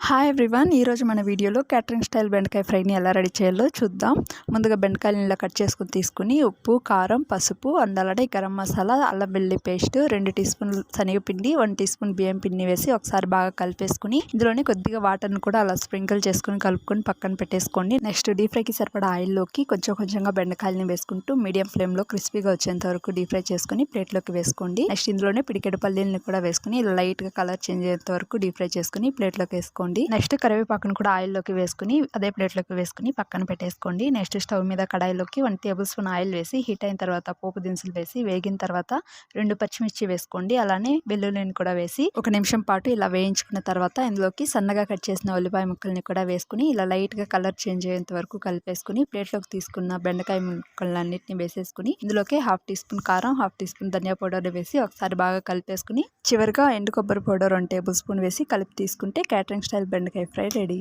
Hi everyone, ఈరోజు మన వీడియోలో క్యాటరింగ్ స్టైల్ బెండకాయ ఫ్రైని ఎలా రెడీ చేయాలో చూద్దాం. ముందుగా బెండకాయలను ఇలా కట్ చేసుకుని తీసుకుని ఉప్పు, కారం, పసుపు, అండ్ గరం మసాలా, అల్లం వెల్లుల్లి పేస్ట్, 2 టీ స్పూన్లు శనగపిండి, 1 టీ స్పూన్ బియ్యం పిండిని వేసి ఒకసారి బాగా కలిపేసుకుని ఇందులోనే కొద్దిగా వాటర్ని కూడా అలా స్ప్రింకిల్ చేసుకుని కలుపుకొని పక్కన పెట్టేసుకోండి. నెక్స్ట్ డీప్ ఫ్రైకి సరిపడా ఆయిల్లోకి కొంచెంగా బెండకాయలని వేసుకుంటూ మీడియం ఫ్లేమ్లో క్రిస్పీగా వచ్చేంత వరకు డీప్ ఫ్రై చేసుకుని ప్లేట్లోకి వేసుకోండి. నెక్స్ట్ ఇందులోనే పిడికెడు పల్లీలని కూడా వేసుకుని ఇలా లైట్గా కలర్ చేంజ్ అయ్యేంత వరకు డీప్ ఫ్రై చేసుకుని ప్లేట్లోకి వేసుకోండి. నెక్స్ట్ కరివేపాకును కూడా ఆయిల్లోకి వేసుకుని అదే ప్లేట్లోకి వేసుకుని పక్కన పెట్టేసుకోండి. నెక్స్ట్ స్టవ్ మీద కడాయిలోకి 1 టేబుల్ స్పూన్ ఆయిల్ వేసి హీట్ అయిన తర్వాత పోపు దినుసులు వేసి వేగిన తర్వాత 2 పచ్చిమిర్చి వేసుకోండి. అలానే వెల్లుల్లిని కూడా వేసి 1 నిమిషం పాటు ఇలా వేయించుకున్న తర్వాత ఇందులోకి సన్నగా కట్ చేసిన ఉల్లిపాయ ముక్కల్ని కూడా వేసుకుని ఇలా లైట్గా కలర్ చేంజ్ అయ్యేంత వరకు కలిపేసుకుని ప్లేట్లోకి తీసుకున్న బెండకాయ ముక్కలన్నింటినీ వేసేసుకుని ఇందులోకి 1/2 టీ స్పూన్ కారం, 1/2 టీ స్పూన్ ధనియా పౌడర్ వేసి ఒకసారి బాగా కలిపేసుకుని చివరిగా ఎండు కొబ్బరి పౌడర్ 1 టేబుల్ స్పూన్ వేసి కలిపి తీసుకుంటే క్యాటరింగ్ స్టైల్ బెండకాయ ఫ్రై రెడీ.